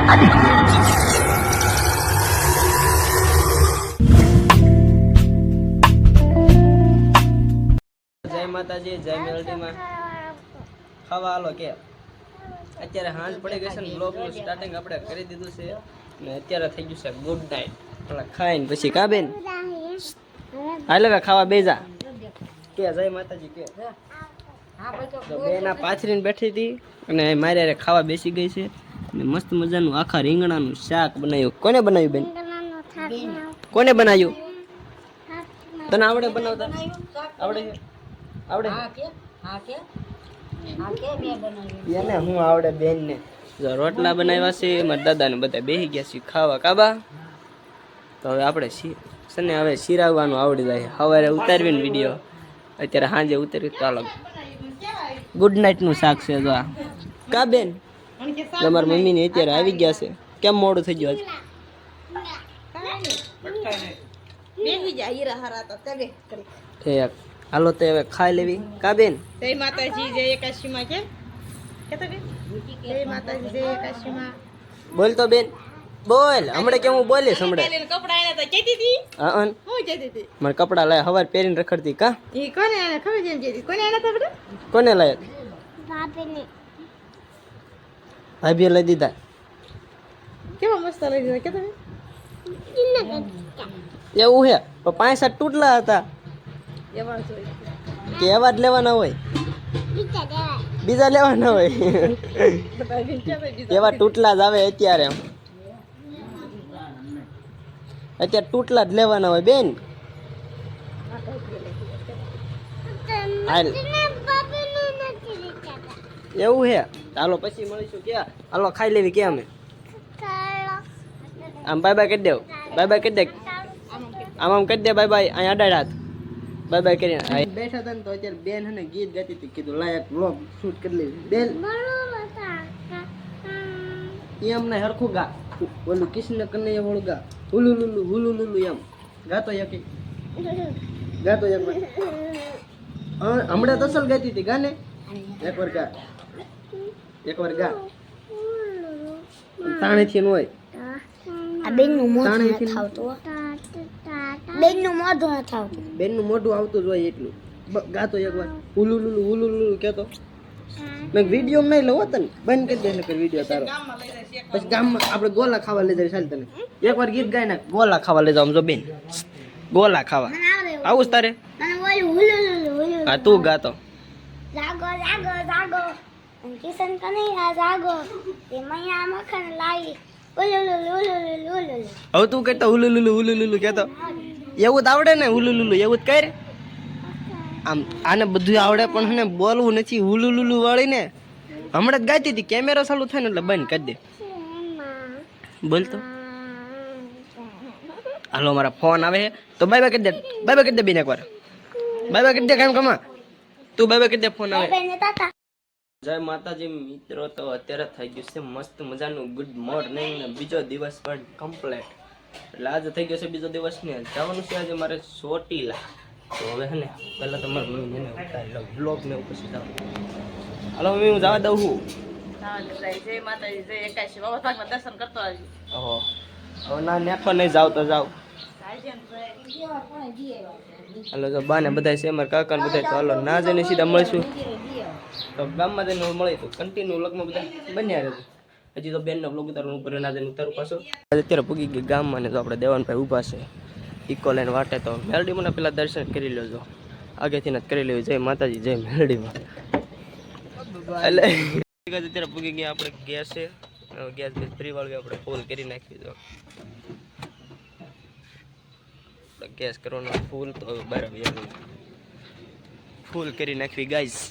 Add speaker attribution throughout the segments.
Speaker 1: જય માતાજી, જય મેલડીમાં ખાવા હાલો કે અત્યારે હાંજ પડી ગઈ છે ને બ્લોગનું સ્ટાર્ટિંગ આપણે કરી દીધું છે ને અત્યારે થઈ ગયું છે ગુડ નાઇટ. પેલા ખાઈને પછી કા બેન હાલે ખાવા બેજા કે જય માતાજી કે બેના પાથરીને બેઠી હતી અને મારે ખાવા બેસી ગઈ છે ને મસ્ત મજાનું આખા રીંગણાનું શાક બનાવ્યું. કોને બનાવ્યું બેન? કોને બનાવ્યું? તને આવડે બનાવતા? આવડે આવડે એને હું આવડે બેન ને જો રોટલા બનાવ્યા છે મારા દાદા ને બધા બેસી ગયા છે ખાવા કાબા. તો હવે આપણે સને હવે શીરાવવાનું આવડી જાય. સવારે ઉતારવીને વિડીયો અત્યારે સાંજે ઉતાર્યું. ચાલો ગુડ નાઇટ નું શાક છે જો આ કા બેન તમારી મમ્મી ને અત્યારે આવી ગયા છે. કેમ મોડું થઈ ગયું આજે? હાલો તો હવે ખાઈ લેવી કા બેન.
Speaker 2: જય માતાજી, જય એકાદશીમાં કે કેતો કે જય માતાજી, જય એકાદશીમાં
Speaker 1: બોલ તો બેન બોલ. હમણાં કેમ હું બોલીશ હમણાં?
Speaker 2: કપડા આયા તો કેતી હતી.
Speaker 1: હા
Speaker 2: હું કેતી હતી
Speaker 1: મને કપડા લાય હવાર પહેરીને રખડતી કા.
Speaker 2: ઈ કોને આયા ખબર જેમ કેતી કોને આયા તો બડે
Speaker 1: કોને લાયા?
Speaker 2: ભાભીને.
Speaker 1: ભાભીએ લઈ દીધા.
Speaker 2: કેવા મસ્ત લઈ દીધા કેતો
Speaker 1: એવું હે પણ 5-7 તૂટલા હતા
Speaker 2: એવા જોઈ
Speaker 1: કે એવા જ લેવાના હોય? બીજા લેવાના હોય એવા તૂટલા જ આવે અત્યારે. અત્યારે તૂટલા જ લેવાના હોય બેન. એવું હે હાલો પછી મળીશું કે હાલો ખાઈ લેવી કે અમે આમ બાય બાય કરી દેવ. બાય બાય કરી દે આમ આમ કરી દે બાય બાય. અહીંયા અડાડ હાથ બાય બાય કરીને બેઠા હતા ને તો અત્યારે બેન હે ને ગીત ગાતી હતી. કીધું લાયક વ્લોગ શૂટ કરી લેવી બેન. એમ ને હરખું ગા ઓલું કૃષ્ણ કનૈયા વાળું ગા હુલુ લુલુ હુલુ લુલુ એમ ગાતો એક ગાતો એક હમણાં તસલ ગાતી હતી ગાને એકવાર ગા એકવાર ગા તાણેથી નો હોય.
Speaker 3: આ બેનનું મોઢું ન થાવતું. બેનનું મોઢું ન થાવતું.
Speaker 1: બેનનું મોઢું આવતું જ હોય એટલું ગાતો એકવાર હુલુ લુલુ કેતો. મેં વિડીયો નહીં લઉં તને બંધ કરી દે નકર વિડીયો તારો. પછી ગામમાં આપણે ગોલા ખાવા લઈ જાય ચાલ તને એકવાર ગીત ગાય ને ગોલા ખાવા લઈ જાવ જો બેન. ગોલા ખાવા આવું જ તારે?
Speaker 3: મને ઓલું હુલુલુલુ
Speaker 1: હા તું ગાતો.
Speaker 3: જાગો જાગો જાગો કિશન કનૈયા જાગો તે મૈયા મખણ લાવી ઉલુલુલુલુલુલુલુ.
Speaker 1: હવે તું કહેતો હુલુ લુલુ કહેતો. એવું જ આવડે ને હુલુ લુલુ એવું જ કર. આમ આને બધું આવડે પણ ને બોલવું નથી હુલુ લુલુ વાળી ને. હમણાં જ ગાતી હતી કેમેરા ચાલુ થાય ને એટલે બંધ કરી દે. બોલ તો હાલો મારા ફોન આવે તો બાય બાય કરી દે. બાય બાય કરી દે બેન એકવાર. બાય બાય કરી દે કામ કમા તું બાય બાય કરી દે ફોન આવે. જય માતાજી મિત્રો. તો અત્યારે થઈ ગયું છે મસ્ત મજાનું ગુડ મોર્નિંગ ને બીજો દિવસ પણ કમ્પ્લીટ. એટલે આજે થઈ ગયો છે બીજો દિવસ ને જવાનું છે આજે મારે ચોટીલા. તો હવે હે ને પહેલાં તો મારી મમ્મી એને ઉતારી લઉં બ્લોગ ને પછી જાઉં. હાલો મમ્મી હું જવા દઉં છું.
Speaker 2: જય માતાજી, જય એકાદશી બાબા ભાગમાં દર્શન કરતો આવી.
Speaker 1: ઓહો હવે ના નેખો નહીં જાવ તો જાવ. હાલો જો બા ને બધા છે અમારા કાકા ને બધા. તો હાલો ના જઈને સીધા મળીશું. તો ગામમાં જઈને મળી તો કન્ટિન્યુ વ્લોગમાં બધા બન્યા રહેશે. હજી તો બેનનો વ્લોગ ઉતારવાનું ઉપર ના જઈને ઉતારું પાછું. અત્યારે પૂગી ગઈ ગામમાં ને તો આપણે દેવાનભાઈ ઊભા છે ઇકો લઈને વાટે. તો મેલડીમાં પેલા દર્શન કરી લેજો આગેથી જ કરી લેવું. જય માતાજી, જય મેલડીમાં. એટલે અત્યારે પૂગી ગયા આપણે ગેસ છે. ગેસ બેસ ફ્રી વાળવી આપણે ફૂલ કરી નાખી દો. ગેસ કરવાનો ફૂલ તો હવે બરાબર ફૂલ કરી નાખવી ગાઈઝ.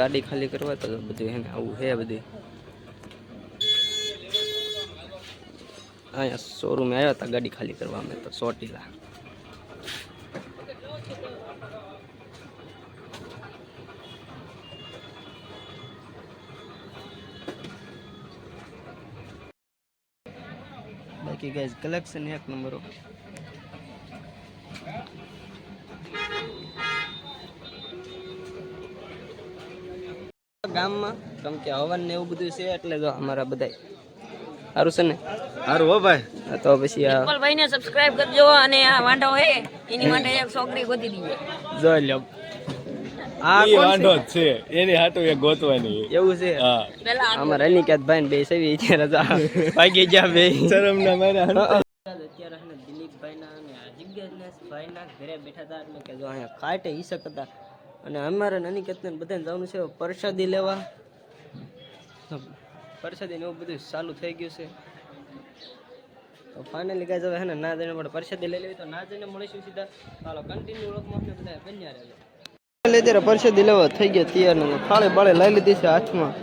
Speaker 1: ગાડી ખાલી કરવા તો બધું હે ને આવું હે બધું. અહીંયા શોરૂમે આવ્યા હતા ગાડી ખાલી કરવા અમે તો ચોટીલા. બાકી ગાઈસ કલેક્શન એક નંબર. ગામમાં કેમ કે હવન ને એવું બધું છે એટલે જો અમારા બધા સારું છે ને.
Speaker 4: સારું હો ભાઈ.
Speaker 1: તો પછી આ
Speaker 2: ભાઈ ને સબસ્ક્રાઇબ કરજો અને આ વાંઢો હે એની માટે એક છોકરી ગોતી દીજે.
Speaker 1: જોઈ લો આ
Speaker 4: ઈ વાંઢો જ છે એની હાટુ એક ગોતવાની.
Speaker 1: એવું છે.
Speaker 4: હા
Speaker 2: પેલા
Speaker 1: અમારા અનિકેત ભાઈ ને બે સેવી અત્યારે ભાગી ગયા બે
Speaker 4: શરમ ના મારે
Speaker 1: અત્યારે હે ને દિલીપભાઈ ના અને જિજ્ઞેશભાઈ ના ઘરે બેઠા હતા એટલે કે જો અહીંયા ખાટે ઈસક હતા અને અમારે અનિકેત ને બધાને જવાનું છે પ્રસાદી લેવા. પ્રસાદી ને એવું બધું ચાલુ થઈ ગયું છે તો ફાઇનલી ગાઈસ હવે હે ને ના જઈને પણ પ્રસાદી લઈ લેવી તો ના જઈને મળીશું સીધા. ચાલો કન્ટિન્યુ વ્લોગમાં આપણે બધા બન્યા રહેજો. અત્યારે પ્રસાદી લેવા થઈ ગયા તૈયાર ને થાળી બાળી લઈ લીધી છે હાથમાં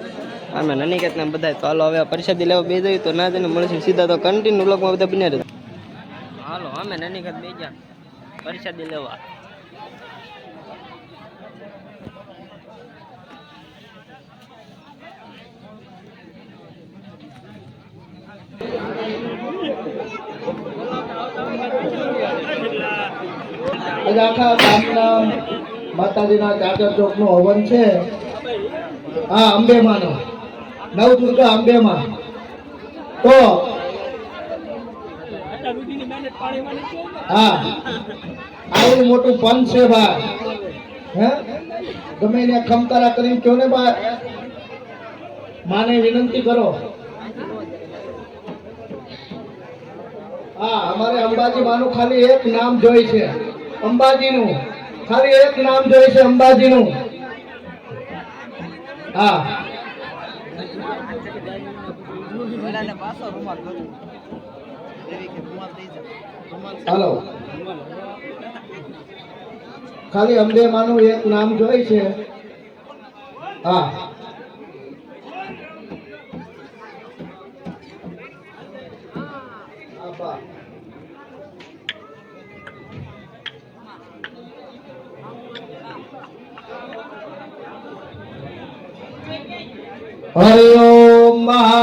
Speaker 1: અમે અનિકેત ને બધા. તો હાલો હવે પ્રસાદી લેવા બે જઈએ તો ના જઈને મળીશું સીધા. તો કન્ટિન્યુ વ્લોગમાં બધા બન્યા રહેજો. હાલો અમે અનિકેત બે ગયા પ્રસાદી લેવા.
Speaker 5: આખા ગામના માતાજીના ચાચર ચોક નું હવન છે. હા અંબેમાનો નવદુર્ગા અંબેમાં. તો હા આવું મોટું પંચ છે ભાઈ. હે ગમે એને ખમકારા કરીને કયો ને ભાઈ માને વિનંતી કરો. હા અમારે અંબાજી માનું ખાલી એક નામ જોઈ છે. અંબાજીનું ખાલી એક નામ જોઈ છે અંબાજીનું. હા હાલો ખાલી અંબે માનું એક નામ જોઈ છે. હા हरि ओम महा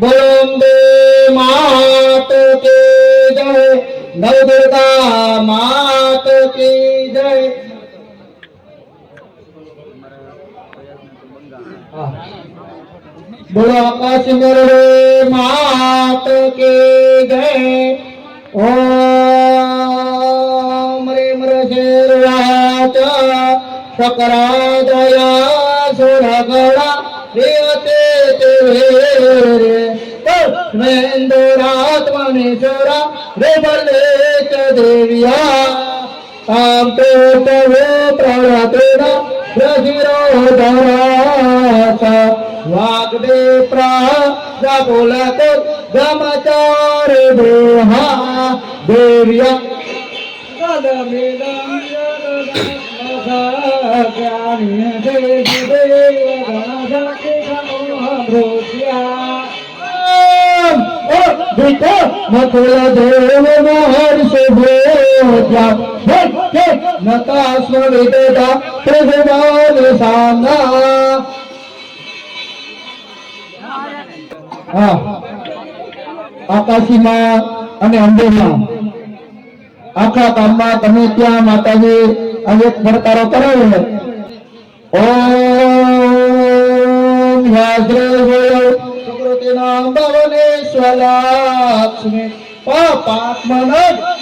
Speaker 5: बोलो अम्बे मात की जय नवदुर्गा मात की जय. बोलो आकाश मेरे मात की जय. ओम ह्रीं ह्रीं शकरादया सुरगणा प्रियते तेरे तस्मेन्दुरात्मनेश्वरा रेबले च देव्या तां ते तवे प्रणतेन प्रशिरोधरात वाग्दे प्राजाकुलते गमचारे देहा देव्या मथुर देव महर्ष भोज्या नता स्मृता प्रभुमान साना. આકાશીમાં અને અંબેમાં આખા ગામમાં તમે ત્યાં માતાજી આજે પડકારો કરાવ્યો. ઓમ યાદ્રેવયો સુકૃતિનામ ભવનેશ્વરાક્ષ્મી પાપાત્મન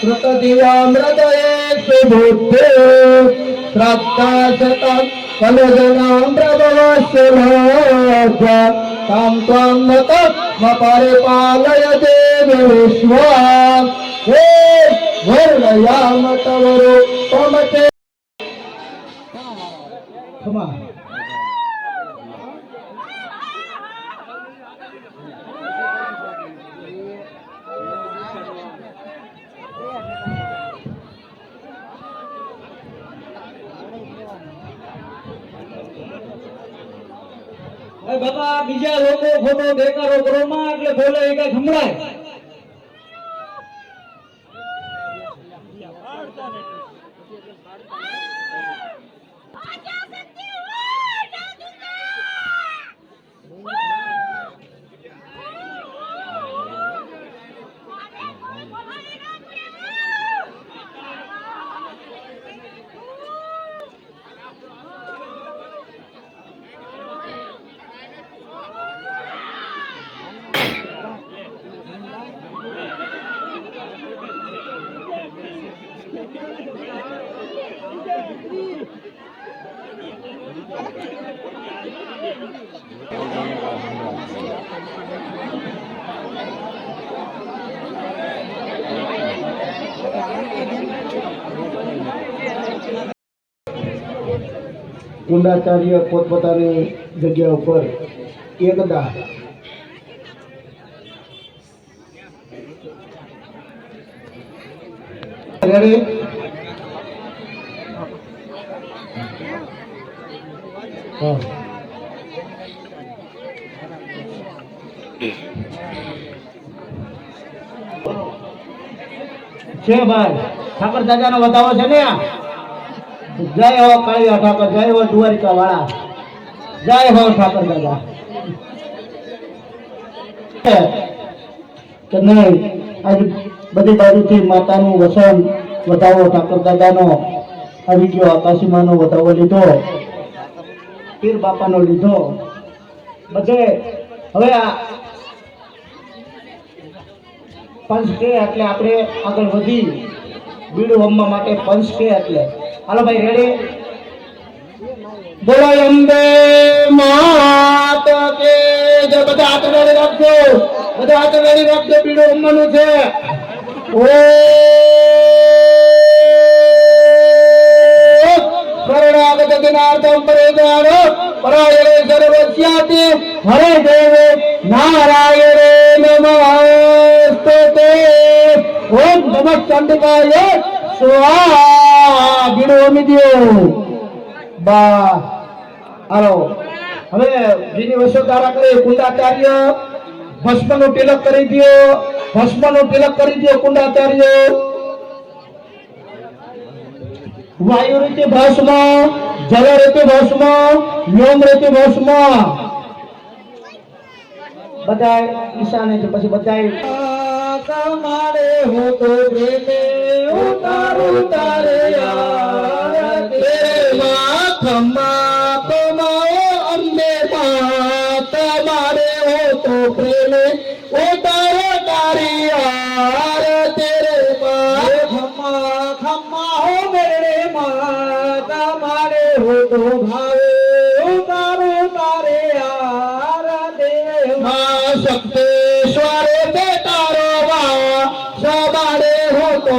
Speaker 5: કૃતધિયામૃતયે સુબુદ્ધે શ્રદ્ધા શતમ કલજનામ પ્રભવસ્ય તામ ત્વામ નત મપરિપાલય દેવ વિશ્વા હે વર્ણયામ તવરો તમતે. ખમા એ બાપા બીજા લોકો ખોટો દેકારો કરો માં એટલે બોલે એ કઈ સંભળાય. કુંડાચાર્ય પોતપોતાની જગ્યા ઉપર એકદા રેડી હા છે ભાઈ ઠાકર દાદાનો વધાવો છે ને જય હો કાળિયા ઠાકર, જય હો દ્વારિકા વાળા, જય હો ઠાકર દાદા. કે નહીં આજ બધી બાજુથી માતાનું વસન વધાવો ઠાકર દાદાનો આવી ગયો. આકાશીમાનો વધાવો લીધો, પીર બાપાનો લીધો, બધે હવે આ પંચ કે એટલે આપણે આગળ વધી બીડું હમવા માટે પંચ કે એટલે હાલો ભાઈ રેડી. બોલો અંબે માત કે જય. બધા હાથ રેડી રાખજો, બધા હાથ રેડી રાખજો, બીડું હમવાનું છે. ઓ શરણાગત દિનાર્થમ પરિદ્રાણો પરાયણે સર્વસ્યાતિ હરે દેવે નારાયણે નમસ્તે. ઓમ નમઃ ચંડિકાય સ્વાહા. બીડું હમી દ્યો બા. હાલો હવે જેની વસોધારા કરી કુંડાચાર્ય ભસ્મનું તિલક કરી દ્યો, ભસ્મનું તિલક કરી દ્યો કુંડાચાર્ય. વાયુ રીતે ભસ્મ, જલ રીતે ભસ્મ, વ્યોમ રીતે ભસ્મ. બધાય ઈશાને છે પછી બધાય તમારે હો તો પ્રેમે ઉતારો તારે યાર તેરે માથમાં તમારો અંબે માં તમારે હો તો પ્રેમે ઉતારો તારી યાર તેરે ખમ્મા ખમ્મા હો મેરે માં તમારે હો તો ભાવે ઉતારો તારે યાર દેવ માં સપ્તેશ્વર તે તારો વા સવારે હો તો